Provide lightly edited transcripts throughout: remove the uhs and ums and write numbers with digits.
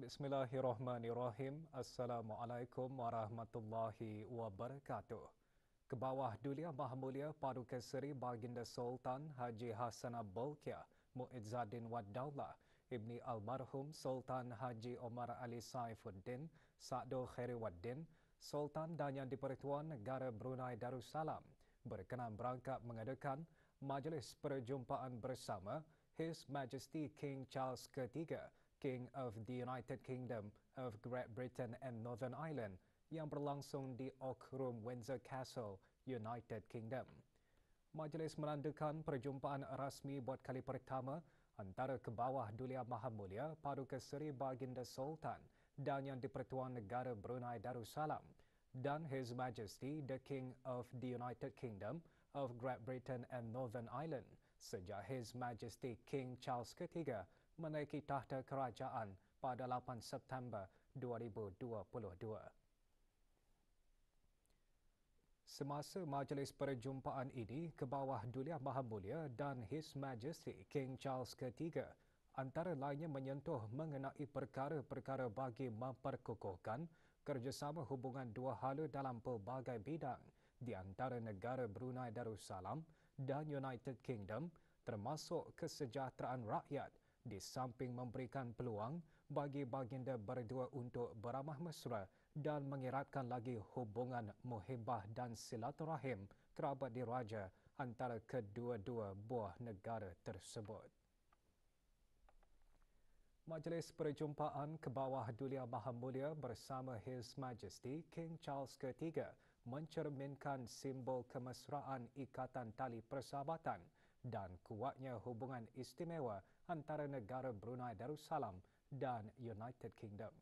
Bismillahirrahmanirrahim. Assalamualaikum warahmatullahi wabarakatuh. Kebawah Dulia Maha Mulia Paduka Seri Baginda Sultan Haji Hassanah Bolkiah Muizzaddin Wad Daulah Ibni Almarhum Sultan Haji Omar Ali Saifuddin Sa'do Khairiwaddin Sultan dan Yang di-Pertuan Negara Brunei Darussalam berkenan berangkat mengadakan majlis perjumpaan bersama His Majesty King Charles III, King of the United Kingdom of Great Britain and Northern Ireland yang berlangsung di Oak Room, Windsor Castle, United Kingdom. Majlis menandakan perjumpaan rasmi buat kali pertama antara Kebawah Dulia Maha Mulia Paduka Seri Baginda Sultan dan Yang di-Pertuan Negara Brunei Darussalam dan His Majesty the King of the United Kingdom of Great Britain and Northern Ireland sejak His Majesty King Charles III menaiki tahta kerajaan pada 8 September 2022. Semasa majlis perjumpaan ini, Kebawah Dulia Maha Mulia dan His Majesty King Charles III antara lainnya menyentuh mengenai perkara-perkara bagi memperkukuhkan kerjasama hubungan dua hala dalam pelbagai bidang di antara negara Brunei Darussalam dan United Kingdom, termasuk kesejahteraan rakyat, di samping memberikan peluang bagi baginda berdua untuk beramah mesra dan mengeratkan lagi hubungan muhibah dan silaturahim kerabat diraja antara kedua-dua buah negara tersebut. Majlis perjumpaan Kebawah Dulia Maha Mulia bersama His Majesty King Charles III mencerminkan simbol kemesraan ikatan tali persahabatan dan kuatnya hubungan istimewa antara negara Brunei Darussalam dan United Kingdom.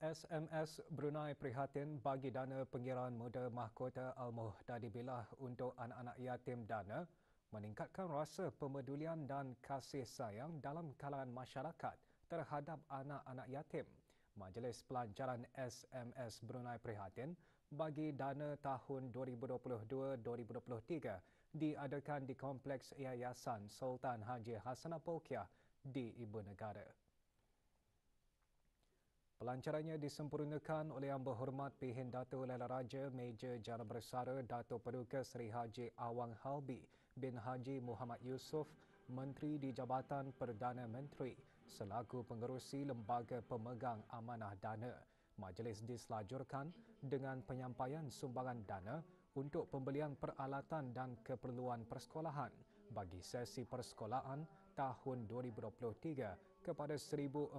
SMS Brunei prihatin bagi dana pengiraan muda mahkota Al-Muhtadi Billah untuk anak-anak yatim dana meningkatkan rasa pemedulian dan kasih sayang dalam kalangan masyarakat terhadap anak-anak yatim. Majlis Pelancaran SMS Brunei prihatin bagi dana tahun 2022-2023 diadakan di Kompleks Yayasan Sultan Haji Hassanah Bolkiah di Ibu Negara. Pelancarannya disempurnakan oleh Yang Berhormat Pihin Dato' Laila Raja Meja Jana Bersara Dato' Paduka Seri Haji Awang Halbi bin Haji Muhammad Yusof, Menteri di Jabatan Perdana Menteri selaku pengerusi Lembaga Pemegang Amanah Dana. Majlis diselajurkan dengan penyampaian sumbangan dana untuk pembelian peralatan dan keperluan persekolahan bagi sesi persekolahan tahun 2023 kepada 1,435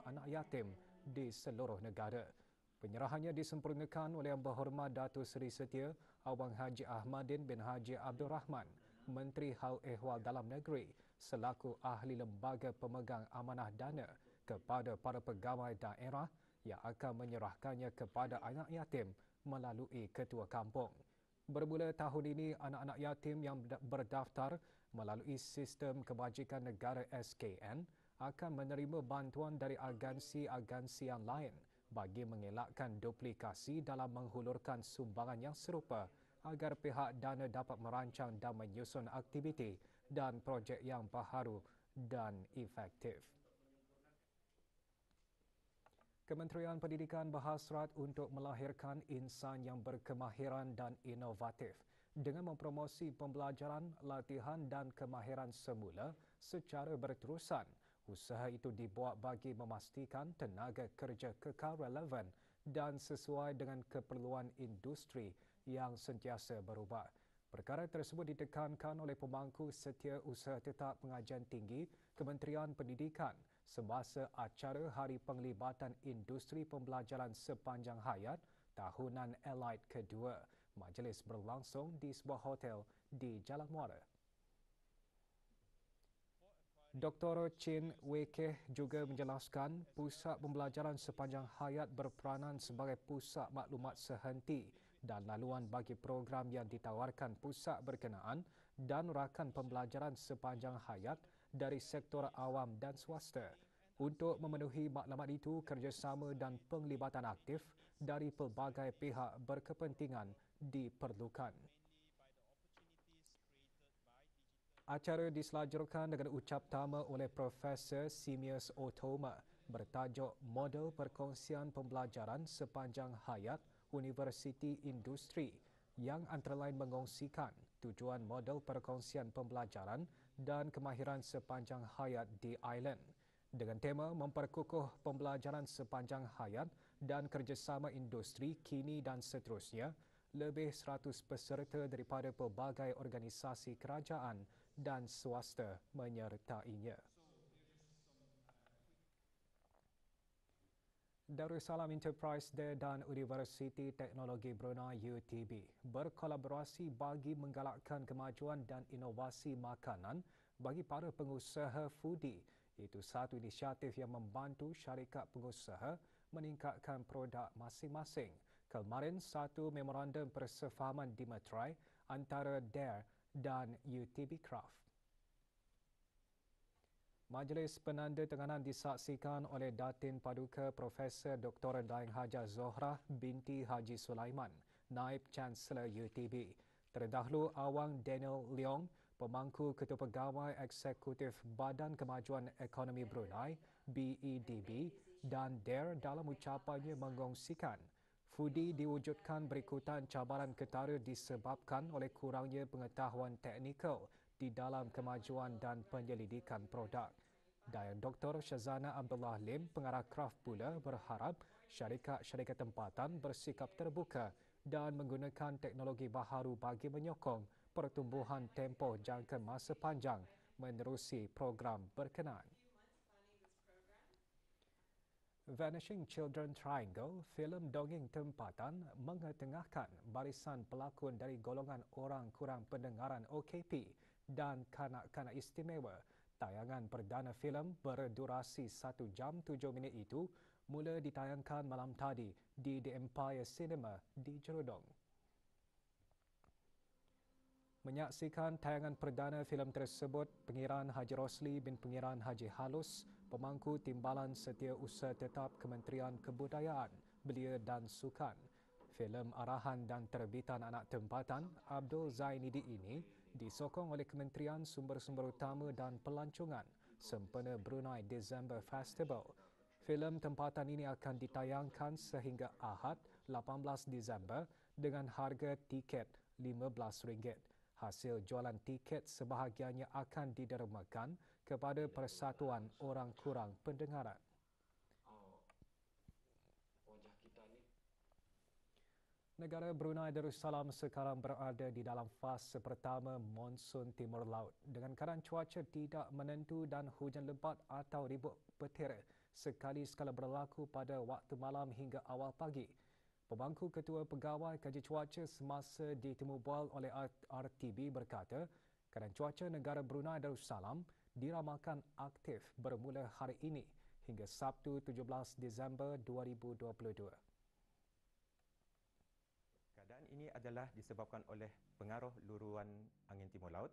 anak yatim di seluruh negara. Penyerahannya disempurnakan oleh Yang Berhormat Datuk Seri Setia Awang Haji Ahmadin bin Haji Abdul Rahman, Menteri Hal Ehwal Dalam Negeri selaku Ahli Lembaga Pemegang Amanah Dana kepada para pegawai daerah yang akan menyerahkannya kepada anak yatim melalui ketua kampung. Bermula tahun ini, anak-anak yatim yang berdaftar melalui sistem kebajikan negara SKN akan menerima bantuan dari agensi-agensi yang lain bagi mengelakkan duplikasi dalam menghulurkan sumbangan yang serupa agar pihak dana dapat merancang dan menyusun aktiviti dan projek yang baharu dan efektif. Kementerian Pendidikan berhasrat untuk melahirkan insan yang berkemahiran dan inovatif dengan mempromosi pembelajaran, latihan dan kemahiran semula secara berterusan. Usaha itu dibuat bagi memastikan tenaga kerja kekal relevan dan sesuai dengan keperluan industri yang sentiasa berubah. Perkara tersebut ditekankan oleh pemangku Setiausaha Tetap Pengajian Tinggi Kementerian Pendidikan semasa acara Hari Penglibatan Industri Pembelajaran Sepanjang Hayat Tahunan Allied kedua. Majlis berlangsung di sebuah hotel di Jalan Muara. Dr. Chin Wekeh juga menjelaskan pusat pembelajaran sepanjang hayat berperanan sebagai pusat maklumat sehenti dan laluan bagi program yang ditawarkan pusat berkenaan dan rakan pembelajaran sepanjang hayat dari sektor awam dan swasta. Untuk memenuhi maklumat itu, kerjasama dan penglibatan aktif dari pelbagai pihak berkepentingan diperlukan. Acara diselajurkan dengan ucap tama oleh Profesor Simius Otoma bertajuk Model Perkongsian Pembelajaran Sepanjang Hayat Universiti Industri yang antara lain mengongsikan tujuan model perkongsian pembelajaran dan kemahiran sepanjang hayat di Island dengan tema memperkukuh pembelajaran sepanjang hayat dan kerjasama industri kini dan seterusnya. Lebih 100 peserta daripada pelbagai organisasi kerajaan dan swasta menyertainya. Darussalam Enterprise Day dan Universiti Teknologi Brunei UTB berkolaborasi bagi menggalakkan kemajuan dan inovasi makanan bagi para pengusaha foodie. Itu satu inisiatif yang membantu syarikat pengusaha meningkatkan produk masing-masing. Kemarin, satu memorandum persefahaman dimeterai antara DARE dan UTB Craft. Majlis penandatanganan disaksikan oleh Datin Paduka Profesor Dr. Daeng Haja Zohrah binti Haji Sulaiman, Naib Chancellor UTB. Terdahulu, Awang Daniel Leong, Pemangku Ketua Pegawai Eksekutif Badan Kemajuan Ekonomi Brunei, BEDB, dan DARE dalam ucapannya mengongsikan foodie diwujudkan berikutan cabaran ketara disebabkan oleh kurangnya pengetahuan teknikal di dalam kemajuan dan penyelidikan produk. Dan Dr. Shazana Abdullah Lim, pengarah Kraft pula berharap syarikat-syarikat tempatan bersikap terbuka dan menggunakan teknologi baharu bagi menyokong pertumbuhan tempoh jangka masa panjang menerusi program berkenaan. Vanishing Children Triangle, filem dongeng tempatan mengetengahkan barisan pelakon dari golongan orang kurang pendengaran OKP dan kanak-kanak istimewa. Tayangan perdana filem berdurasi 1 jam 7 minit itu mula ditayangkan malam tadi di The Empire Cinema di Jerudong. Menyaksikan tayangan perdana filem tersebut, Pengiran Haji Rosli bin Pengiran Haji Halus, Pemangku Timbalan Setiausaha Tetap Kementerian Kebudayaan, Belia dan Sukan. Filem arahan dan terbitan anak tempatan Abdul Zainidi ini disokong oleh Kementerian Sumber-Sumber Utama dan Pelancongan sempena Brunei December Festival. Filem tempatan ini akan ditayangkan sehingga Ahad 18 Disember dengan harga tiket RM15. Hasil jualan tiket sebahagiannya akan didermakan kepada Persatuan Orang Kurang Pendengaran. Negara Brunei Darussalam sekarang berada di dalam fasa pertama monsun timur laut dengan keadaan cuaca tidak menentu dan hujan lebat atau ribut petir sekali-sekala berlaku pada waktu malam hingga awal pagi. Pemangku Ketua Pegawai Kaji Cuaca semasa ditemu bual oleh RTB berkata, keadaan cuaca negara Brunei Darussalam diramalkan aktif bermula hari ini hingga Sabtu 17 Disember 2022. Keadaan ini adalah disebabkan oleh pengaruh luruan angin timur laut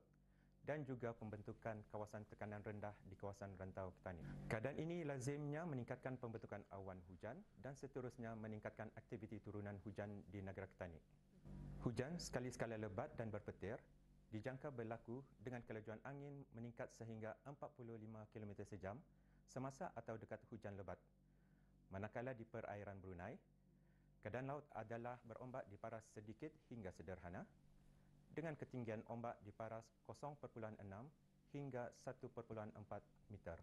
dan juga pembentukan kawasan tekanan rendah di kawasan rantau Ketani. Keadaan ini lazimnya meningkatkan pembentukan awan hujan dan seterusnya meningkatkan aktiviti turunan hujan di negara Ketani. Hujan sekali-sekala lebat dan berpetir dijangka berlaku dengan kelajuan angin meningkat sehingga 45 km sejam semasa atau dekat hujan lebat. Manakala di perairan Brunei, keadaan laut adalah berombak di paras sedikit hingga sederhana dengan ketinggian ombak di paras 0.6 hingga 1.4 meter.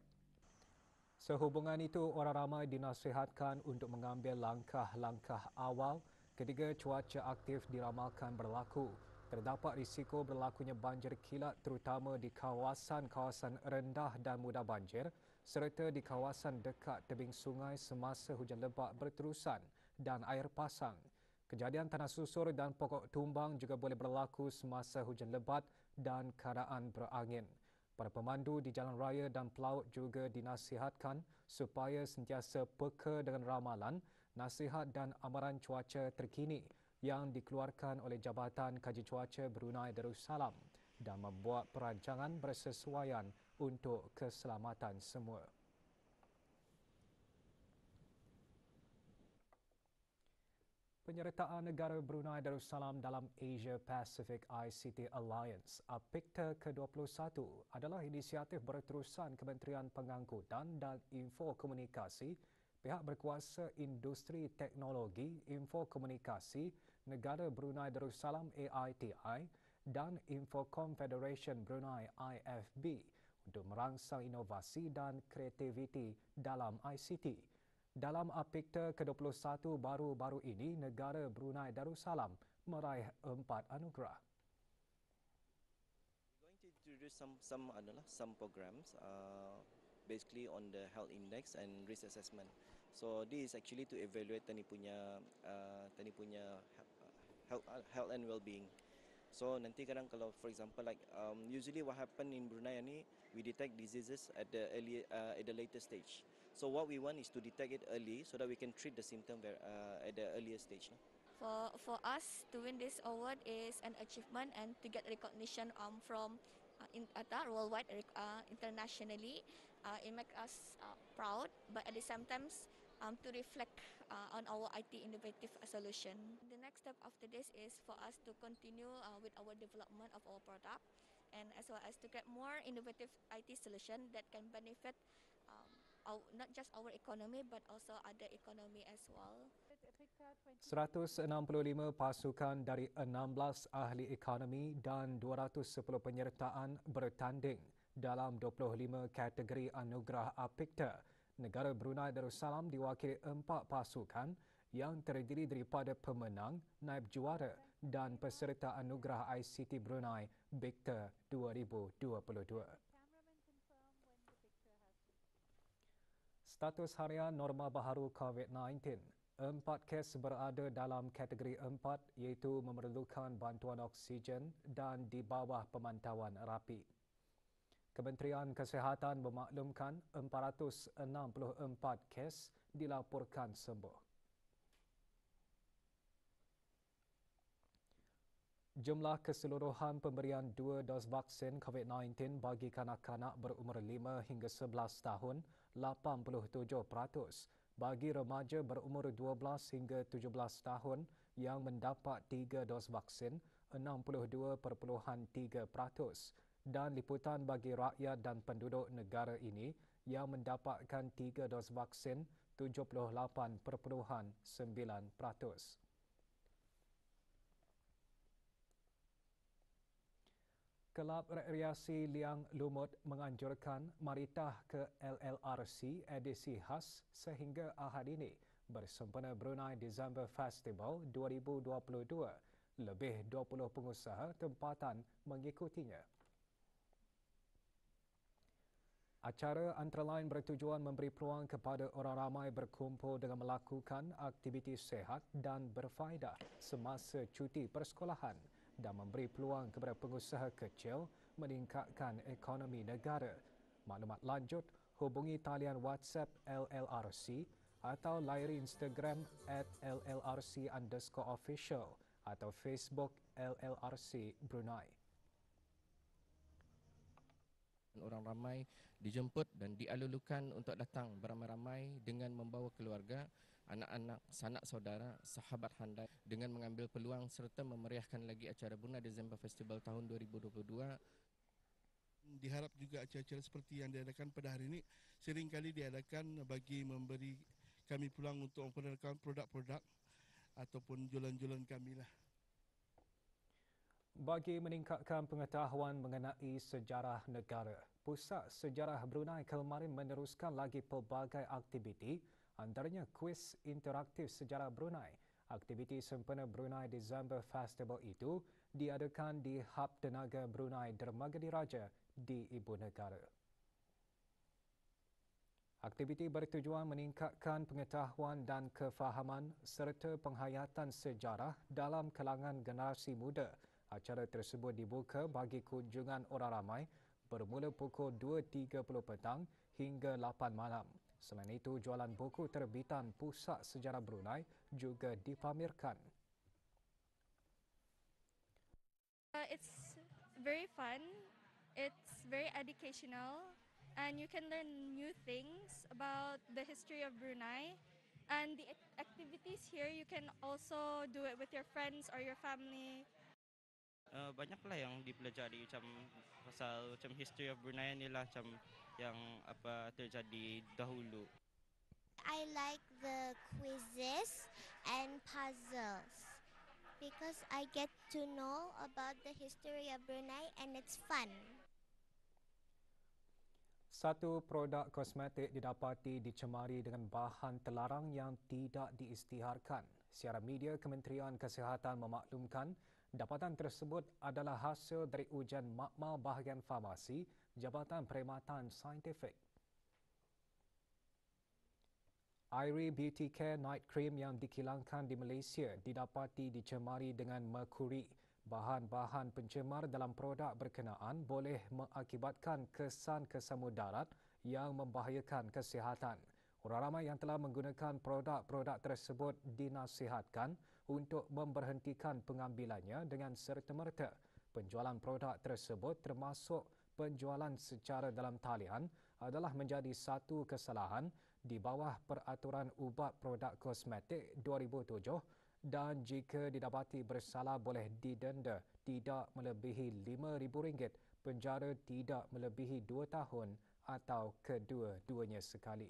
Sehubungan itu, orang ramai dinasihatkan untuk mengambil langkah-langkah awal ketika cuaca aktif diramalkan berlaku. Terdapat risiko berlakunya banjir kilat terutama di kawasan-kawasan rendah dan mudah banjir serta di kawasan dekat tebing sungai semasa hujan lebat berterusan dan air pasang. Kejadian tanah susur dan pokok tumbang juga boleh berlaku semasa hujan lebat dan keadaan berangin. Para pemandu di jalan raya dan pelaut juga dinasihatkan supaya sentiasa peka dengan ramalan, nasihat dan amaran cuaca terkini yang dikeluarkan oleh Jabatan Kaji Cuaca Brunei Darussalam dan membuat perancangan bersesuaian untuk keselamatan semua. Penyertaan negara Brunei Darussalam dalam Asia Pacific ICT Alliance APICTA ke-21 adalah inisiatif berterusan Kementerian Pengangkutan dan Infokomunikasi, pihak berkuasa Industri Teknologi Infokomunikasi Negara Brunei Darussalam AITI dan Infocom Federation Brunei IFB untuk merangsang inovasi dan kreativiti dalam ICT. Dalam APICTA ke-21 baru-baru ini, negara Brunei Darussalam meraih 4 anugerah. We're going to introduce some programs, basically on the health index and risk assessment. So this is actually to evaluate tani punya health and well-being. So nanti kadang kalau for example like usually what happen in Brunei ni, we detect diseases at the later stage. So what we want is to detect it early so that we can treat the symptom at the earlier stage. For us to win this award is an achievement and to get recognition from worldwide, internationally. It makes us proud, but at the same time to reflect on our IT innovative solution. The next step after this is for us to continue with our development of our product, and as well as to get more innovative IT solution that can benefit not just our economy but also other economy as well. 165 pasukan dari 16 ahli ekonomi dan 210 penyertaan bertanding dalam 25 kategori anugerah APICTA. Negara Brunei Darussalam diwakili 4 pasukan yang terdiri daripada pemenang, naib juara dan peserta anugerah ICT Brunei BICTA 2022. Status harian norma baharu COVID-19. 4 kes berada dalam kategori 4 iaitu memerlukan bantuan oksigen dan di bawah pemantauan rapi. Kementerian Kesihatan memaklumkan 464 kes dilaporkan sembuh. Jumlah keseluruhan pemberian 2 dos vaksin COVID-19 bagi kanak-kanak berumur 5 hingga 11 tahun 87%. Bagi remaja berumur 12 hingga 17 tahun yang mendapat 3 dos vaksin 62.3%. Dan liputan bagi rakyat dan penduduk negara ini yang mendapatkan 3 dos vaksin 78.9%. Kelab Rekreasi Liang Lumut menganjurkan meritah ke LLRC edisi khas sehingga Ahad ini bersempena Brunei December Festival 2022. Lebih 20 pengusaha tempatan mengikutinya. Acara antara lain bertujuan memberi peluang kepada orang ramai berkumpul dengan melakukan aktiviti sihat dan berfaedah semasa cuti persekolahan dan memberi peluang kepada pengusaha kecil meningkatkan ekonomi negara. Maklumat lanjut, hubungi talian WhatsApp LLRC atau layari Instagram @LLRC_official atau Facebook LLRC Brunei. Orang ramai dijemput dan dialulukan untuk datang beramai-ramai dengan membawa keluarga anak-anak, sanak saudara, sahabat handai dengan mengambil peluang serta memeriahkan lagi acara Brunei December Festival tahun 2022. Diharap juga acara-acara seperti yang diadakan pada hari ini seringkali diadakan bagi memberi kami peluang untuk memperkenalkan produk-produk ataupun jualan-jualan kami lah. Bagi meningkatkan pengetahuan mengenai sejarah negara, Pusat Sejarah Brunei kemarin meneruskan lagi pelbagai aktiviti, antaranya kuis interaktif sejarah Brunei. Aktiviti sempena Brunei December Festival itu diadakan di Hub Tenaga Brunei Dermaga Diraja di Ibu Negara. Aktiviti bertujuan meningkatkan pengetahuan dan kefahaman serta penghayatan sejarah dalam kalangan generasi muda. Acara tersebut dibuka bagi kunjungan orang ramai bermula pukul 2.30 petang hingga 8 malam. Selain itu, jualan buku terbitan Pusat Sejarah Brunei juga dipamerkan. It's very fun, it's very educational, and you can learn new things about the history of Brunei. And the activities here, you can also do it with your friends or your family. Banyaklah yang dipelajari pasal history of Brunei ni lah, yang apa terjadi dahulu. I like the quizzes and puzzles because I get to know about the history of Brunei and it's fun. Satu produk kosmetik didapati dicemari dengan bahan terlarang yang tidak diisytiharkan. Siaran media Kementerian Kesihatan memaklumkan dapatan tersebut adalah hasil dari ujian makmal bahagian farmasi Jabatan Perkhidmatan Saintifik. Airy Beauty Care Night Cream yang dikilangkan di Malaysia didapati dicemari dengan merkuri. Bahan-bahan pencemar dalam produk berkenaan boleh mengakibatkan kesan-kesan mudarat yang membahayakan kesihatan. Orang ramai yang telah menggunakan produk-produk tersebut dinasihatkan untuk memberhentikan pengambilannya dengan serta-merta. Penjualan produk tersebut termasuk penjualan secara dalam talian adalah menjadi satu kesalahan di bawah Peraturan Ubat Produk Kosmetik 2007 dan jika didapati bersalah boleh didenda tidak melebihi RM5,000, penjara tidak melebihi 2 tahun atau kedua-duanya sekali.